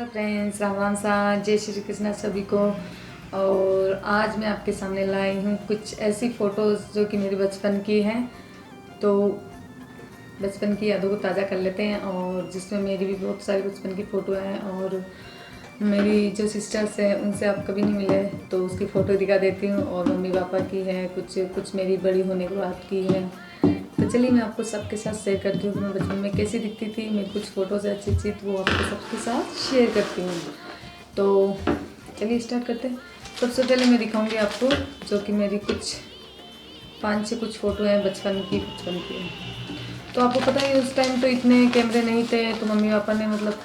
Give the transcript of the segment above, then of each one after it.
Friends, Ram Ram सा, जय श्री कृष्णा सभी को। और आज मैं आपके सामने लाई हूँ कुछ ऐसी फ़ोटोज़ जो कि मेरी बचपन की हैं। तो बचपन की यादों को ताज़ा कर लेते हैं, और जिसमें मेरी भी बहुत सारी बचपन की फ़ोटो हैं। और मेरी जो सिस्टर्स हैं उनसे आप कभी नहीं मिले तो उसकी फ़ोटो दिखा देती हूँ। और मम्मी पापा की है, कुछ मेरी बड़ी होने के बाद की है। तो चलिए मैं आपको सबके साथ शेयर करती हूँ कि मैं बचपन में कैसी दिखती थी। मेरी कुछ फ़ोटोज़ अच्छी तो वो आपके सबके साथ शेयर करती हूँ। तो चलिए स्टार्ट करते हैं। सबसे पहले मैं दिखाऊंगी आपको जो कि मेरी कुछ 5-6 कुछ फ़ोटो हैं बचपन की तो आपको पता ही उस टाइम तो इतने कैमरे नहीं थे, तो मम्मी पापा ने मतलब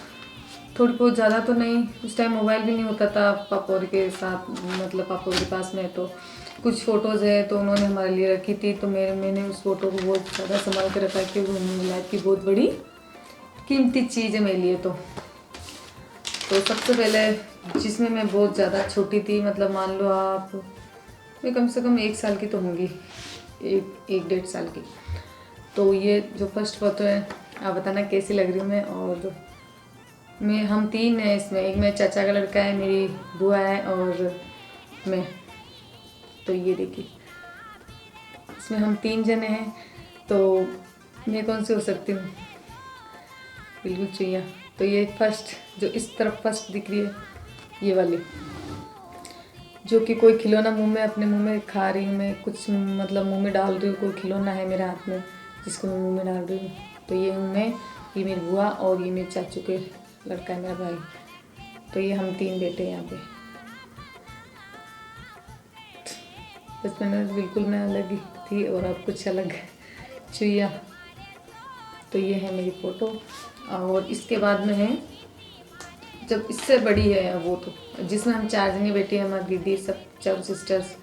थोड़ी बहुत, ज़्यादा तो नहीं, उस टाइम मोबाइल भी नहीं होता था पापा के साथ, मतलब पापा के पास में। तो कुछ फ़ोटोज़ है तो उन्होंने हमारे लिए रखी थी। तो मैंने उस फ़ोटो को बहुत ज़्यादा संभाल के रखा है क्योंकि मेरी लाइफ की बहुत बड़ी कीमती चीज़ है मेरे लिए। तो सबसे पहले जिसमें मैं बहुत ज़्यादा छोटी थी, मतलब मान लो आप, मैं कम से कम 1 साल की तो होंगी, 1-1.5 साल की। तो ये जो फर्स्ट फ़ोटो है, आप बताना कैसी लग रही हूँ मैं। और हम 3 हैं इसमें, एक मेरे चाचा का लड़का है, मेरी बुआ है और मैं। तो ये देखिए, इसमें हम 3 जने हैं। तो मैं कौन सी हो सकती हूँ? बिल्कुल चुईया। तो ये फर्स्ट जो इस तरफ फर्स्ट दिख रही है, ये वाली, जो कि कोई खिलौना अपने मुंह में खा रही हूँ मैं, कुछ मतलब मुंह में डाल रही हूँ। कोई खिलौना है मेरे हाथ में जिसको मैं मुंह में डाल रही हूँ। तो ये हूँ मैं, ये मेरी बुआ और ये मेरे चाचू के लड़का है, मेरा भाई। तो ये हम 3 बेटे हैं यहाँ पे। बचपन में बिल्कुल मैं अलग ही थी और अब कुछ अलग चुईया। तो ये है मेरी फ़ोटो। और इसके बाद में है जब इससे बड़ी है वो, तो जिसमें हम 4 जने बेटे हैं, हमारी दीदी सब 4 सिस्टर्स।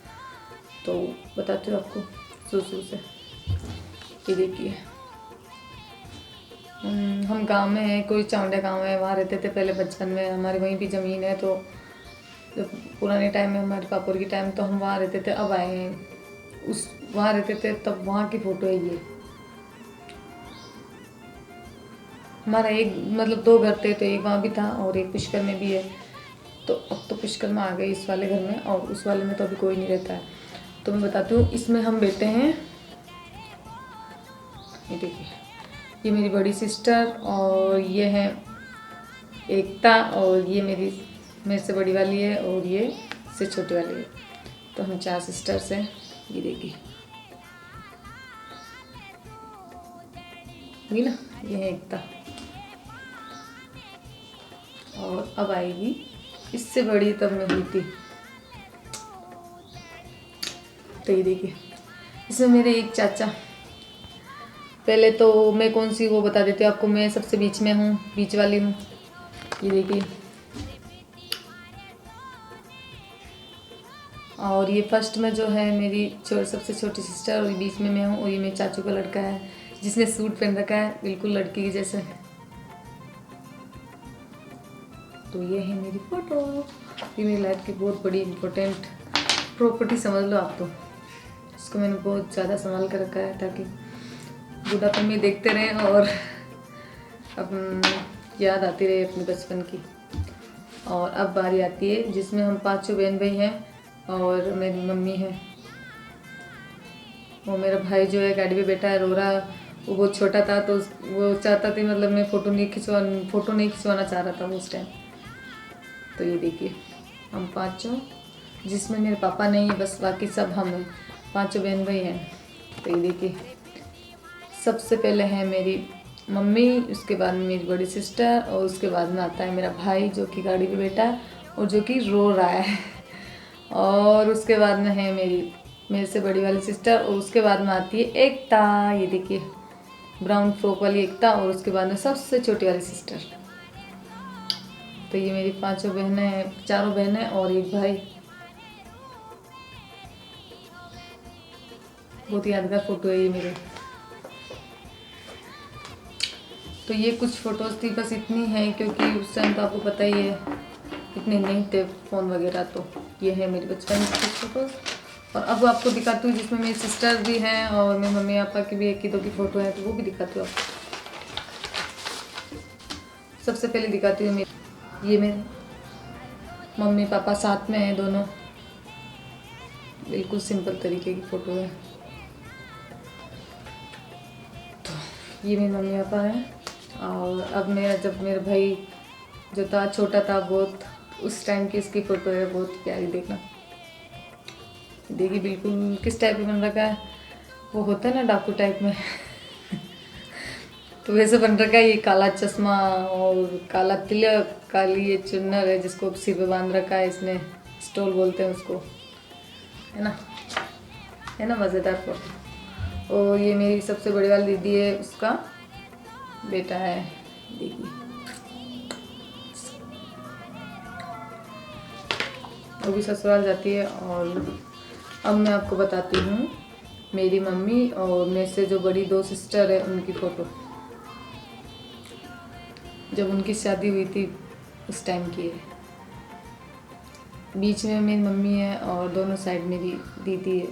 तो बताती हूँ आपको शुरू से। ये देखिए, हम गांव में हैं, कोई चावंडा गांव है, वहाँ रहते थे पहले बचपन में। हमारी वहीं भी ज़मीन है। तो जब पुराने टाइम में, हमारे पापा की टाइम, तो हम वहाँ रहते थे। अब आए हैं उस वहाँ रहते थे तब वहाँ की फ़ोटो है ये। हमारा एक मतलब 2 घर थे, तो एक वहाँ भी था और एक पुष्कर में भी है। तो अब तो पुष्कर में आ गए इस वाले घर में, और उस वाले में तो अभी कोई नहीं रहता है। तो मैं बताती हूँ, इसमें हम बैठे हैं। ये देखिए, ये मेरी बड़ी सिस्टर, और ये है एकता, और ये मेरे से बड़ी वाली है, और ये से छोटी वाली है। तो हम 4 सिस्टर्स हैं। ये देखिए, हुई ना, ये है एकता। और अब आएगी इससे बड़ी, तब मैं हुई थी। तो ये देखिए, इसमें मेरे एक चाचा, पहले तो मैं कौन सी वो बता देती हूँ आपको, मैं सबसे बीच में हूँ, बीच वाली हूँ। ये देखिए, और ये फर्स्ट में जो है मेरी सबसे छोटी सिस्टर, और बीच में मैं हूँ, और ये मेरे चाचू का लड़का है जिसने सूट पहन रखा है बिल्कुल लड़की की जैसे। तो ये है मेरी फ़ोटो। ये मेरी लाइफ की बहुत बड़ी इम्पोर्टेंट प्रॉपर्टी समझ लो आप। तो इसको मैंने बहुत ज़्यादा संभाल कर रखा है ताकि बुढ़ापन में देखते रहें और अब याद आती रहे अपने बचपन की। और अब बारी आती है जिसमें हम 5 बहन भाई हैं और मेरी मम्मी है। वो मेरा भाई जो है गाड़ी पे बैठा है, रो रहा है। वो बहुत छोटा था तो वो चाहता था, मतलब मैं फ़ोटो नहीं खिंचवाना चाह रहा था वो उस टाइम। तो ये देखिए, हम 5, जिसमें मेरे पापा नहीं है, बस बाकी सब हम हैं, 5 बहन भाई हैं। तो ये देखिए, सबसे पहले है मेरी मम्मी, उसके बाद में मेरी बड़ी सिस्टर, और उसके बाद में आता है मेरा भाई जो कि गाड़ी पे बैठा है और जो कि रो रहा है। और उसके बाद में है मेरे से बड़ी वाली सिस्टर, और उसके बाद में आती है एकता। ये देखिए, ब्राउन फ्रॉक वाली एकता, और उसके बाद में सबसे छोटी वाली सिस्टर। तो ये मेरी 5 बहनें हैं, 4 बहनें और एक भाई। बहुत यादगार फ़ोटो है ये मेरे। तो ये कुछ फ़ोटोज़ थी, बस इतनी है क्योंकि उस टाइम तो आपको पता ही है इतने नहीं थे फ़ोन वगैरह। तो ये है मेरे बचपन की कुछ फ़ोटोज़। और अब आपको दिखाती हूँ जिसमें मेरी सिस्टर भी हैं और मेरे मम्मी पापा की भी 1-2 की फ़ोटो है, तो वो भी दिखाती हूँ आपको। सबसे पहले दिखाती हूँ मेरी, ये मेरे मम्मी पापा साथ में हैं दोनों, बिल्कुल सिंपल तरीके की फ़ोटो है। तो ये मेरे मम्मी पापा हैं। और अब मेरा जब मेरा भाई जो था छोटा था बहुत, उस टाइम की इसकी फ़ोटो है, बहुत प्यारी। देखना देखिए बिल्कुल किस टाइप में बन रखा है, वो होता है ना डाकू टाइप में तो वैसे बन रखा है। ये काला चश्मा और काला तिलक, काली ये चुन्नर है जिसको सिर पे बांध रखा है इसने, स्टोल बोलते हैं उसको, है ना मज़ेदार फोटो। और ये मेरी सबसे बड़ी वाली दीदी है, उसका बेटा है, देखिए वो भी ससुराल जाती है। और अब मैं आपको बताती हूँ मेरी मम्मी और मेरे से जो बड़ी 2 सिस्टर है उनकी फ़ोटो, जब उनकी शादी हुई थी उस टाइम की है। बीच में मेरी मम्मी है और दोनों साइड मेरी दीदी है।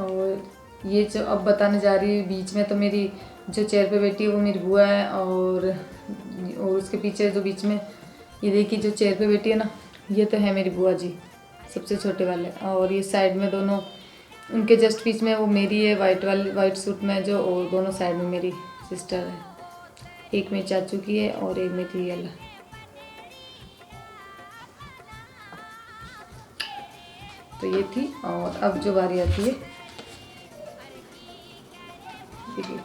और ये जो अब बताने जा रही है, बीच में तो मेरी जो चेयर पे बैठी है वो मेरी बुआ है। और उसके पीछे जो बीच में ये देखिए जो चेयर पे बैठी है ना, ये तो है मेरी बुआ जी, सबसे छोटे वाले। और ये साइड में दोनों उनके जस्ट बीच में वो मेरी है, वाइट सूट में जो, और दोनों साइड में मेरी सिस्टर है। एक मेरी चाचू की है और एक मेरी अल्लाह। तो ये थी। और अब जो बारी आती है, देखिए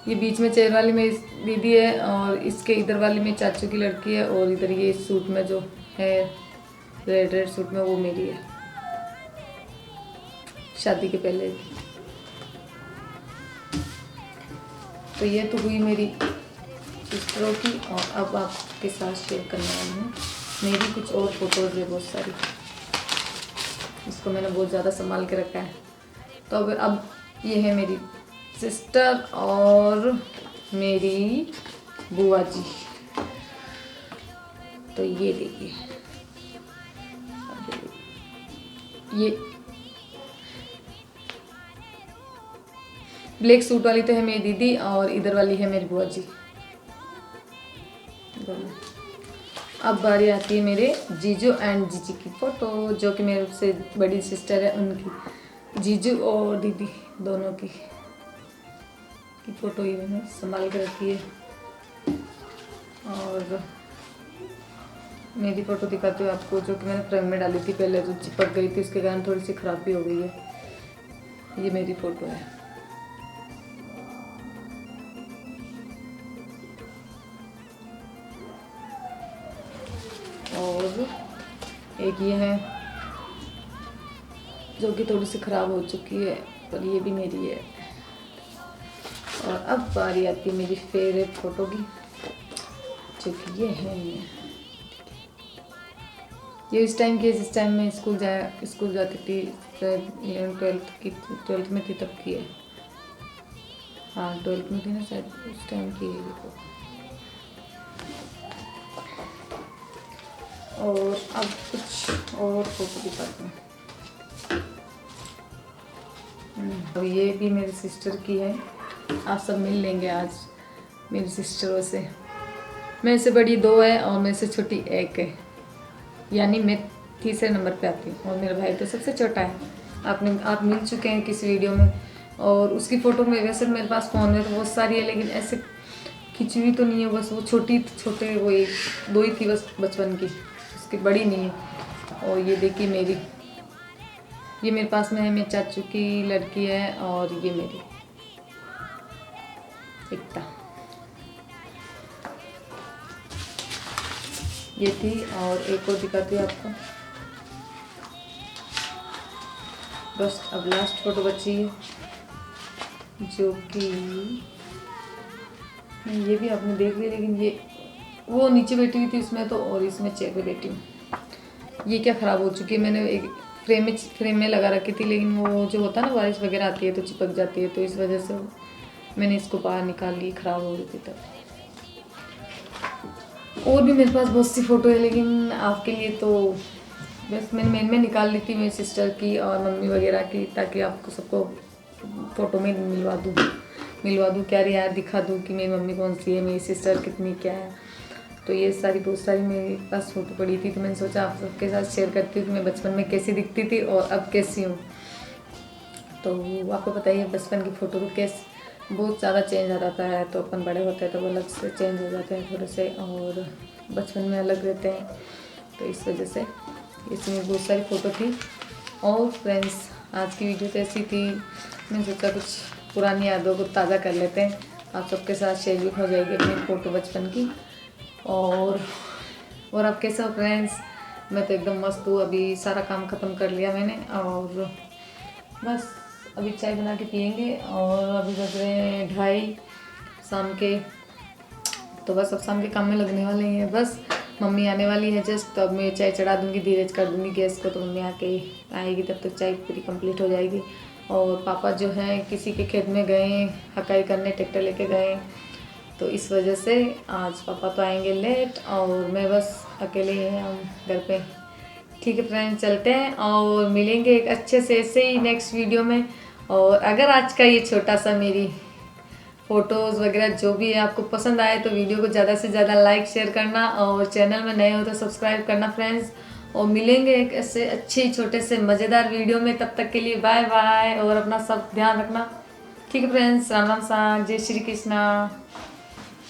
ये बीच में चेयर वाली मेरी दीदी है और इसके इधर वाली मेरी चाचू की लड़की है। और इधर ये सूट में जो है रेड सूट में वो मेरी है, शादी के पहले की। तो ये तो हुई मेरी सिस्टरों की। और अब आपके साथ शेयर करने वाली हूँ मेरी कुछ और फोटोज़ है बहुत सारी, इसको मैंने बहुत ज़्यादा संभाल के रखा है। तो अब ये है मेरी सिस्टर और मेरी बुआ जी। तो ये देखिए, ये ब्लैक सूट वाली तो है मेरी दीदी और इधर वाली है मेरी बुआ जी। अब बारी आती है मेरे जीजू एंड जीजी की फ़ोटो, जो कि मेरे से बड़ी सिस्टर है उनकी, जीजू और दीदी दोनों की फ़ोटो ये मैंने संभाल के रखी है। और मेरी फ़ोटो दिखाती हूँ आपको, जो कि मैंने फ्रेम में डाली थी पहले, जो चिपक गई थी, उसके कारण थोड़ी सी ख़राब भी हो गई है। ये मेरी फ़ोटो है। और एक ये है जो कि थोड़ी सी ख़राब हो चुकी है, पर ये भी मेरी है। और अब बारी आती है मेरी फेवरेट फ़ोटो की, जो कि ये है। ये इस टाइम की है जिस टाइम मैं स्कूल जाती थी, 12th में थी तब की है। हाँ 12th में थी ना शायद, उस टाइम की है ये। और अब कुछ और फोटो दिखाती हूँ। तो ये भी मेरी सिस्टर की है, आप सब मिल लेंगे आज मेरी सिस्टरों से। मेरे से बड़ी 2 है और मेरे से छोटी 1 है, यानी मैं तीसरे नंबर पे आती हूँ। और मेरा भाई तो सबसे छोटा है। आप मिल चुके हैं किसी वीडियो में। और उसकी फ़ोटो में वैसे मेरे पास फ़ोन में तो बहुत सारी है, लेकिन ऐसे खिंची हुई तो नहीं है, बस वो छोटे वो 2 ही थी बस बचपन की, उसकी बड़ी नहीं है। और ये देखिए ये मेरे पास में है, मेरे चाचू की लड़की है। और ये मेरी एकता, ये थी। और एक और दिखाती हूँ आपको, बस अब लास्ट फोटो बची है, जो कि ये भी आपने देख लिया, लेकिन ये वो नीचे बैठी हुई थी उसमें तो, और इसमें चेयर पे बैठी हूँ। ये क्या ख़राब हो चुकी है, मैंने एक फ्रेम में लगा रखी थी, लेकिन वो जो होता है ना बारिश वगैरह आती है तो चिपक जाती है, तो इस वजह से मैंने इसको बाहर निकाल ली, ख़राब हो गई थी तब। और भी मेरे पास बहुत सी फ़ोटो है, लेकिन आपके लिए तो बस मैंने में निकाल ली थी मेरी सिस्टर की और मम्मी वगैरह की, ताकि आपको सबको फ़ोटो में मिलवा दूँ। मिलवा दूँ, क्या यार दिखा दूँ कि मेरी मम्मी कौन सी है, मेरी सिस्टर कितनी क्या है। तो ये सारी बहुत सारी मेरे पास फ़ोटो पड़ी थी, तो मैंने सोचा आप सबके साथ शेयर करती हूँ कि मैं बचपन में कैसी दिखती थी और अब कैसी हूँ। तो आपको पता ही है बचपन की फ़ोटो को कैसे बहुत ज़्यादा चेंज आ जाता है, तो अपन बड़े होते हैं तो वो अलग से चेंज हो जाते हैं थोड़े से, और बचपन में अलग रहते हैं। तो इस वजह से इसमें बहुत सारी फ़ोटो थी। और फ्रेंड्स, आज की वीडियो तो ऐसी थी, मैंने सोचा कुछ पुरानी यादों को ताज़ा कर लेते हैं, आप सबके साथ शेयर भी हो जाएगी अपनी फ़ोटो बचपन की। और आप कैसे हो फ्रेंड्स? मैं तो एकदम मस्त हूँ। अभी सारा काम ख़त्म कर लिया मैंने, और बस अभी चाय बना के पियेंगे। और अभी बज रहे हैं 2:30 शाम के, तो बस अब शाम के काम में लगने वाले हैं। बस मम्मी आने वाली है जस्ट, तो अब मैं चाय चढ़ा दूँगी, धीरे कर दूँगी गैस को, तो मम्मी आके आएगी, तब तक चाय पूरी कंप्लीट हो जाएगी। और पापा जो हैं किसी के खेत में गए हकाई करने, ट्रैक्टर लेके गए, तो इस वजह से आज पापा तो आएंगे लेट, और मैं बस अकेले ही हम घर पे। ठीक है फ्रेंड्स, चलते हैं और मिलेंगे एक अच्छे से ऐसे ही नेक्स्ट वीडियो में। और अगर आज का ये छोटा सा मेरी फ़ोटोज़ वगैरह जो भी है आपको पसंद आए, तो वीडियो को ज़्यादा से ज़्यादा लाइक शेयर करना, और चैनल में नए हो तो सब्सक्राइब करना फ्रेंड्स। और मिलेंगे एक ऐसे अच्छे छोटे से मज़ेदार वीडियो में, तब तक के लिए बाय बाय, और अपना सब ध्यान रखना। ठीक है फ्रेंड्स, राम राम सा, जय श्री कृष्णा।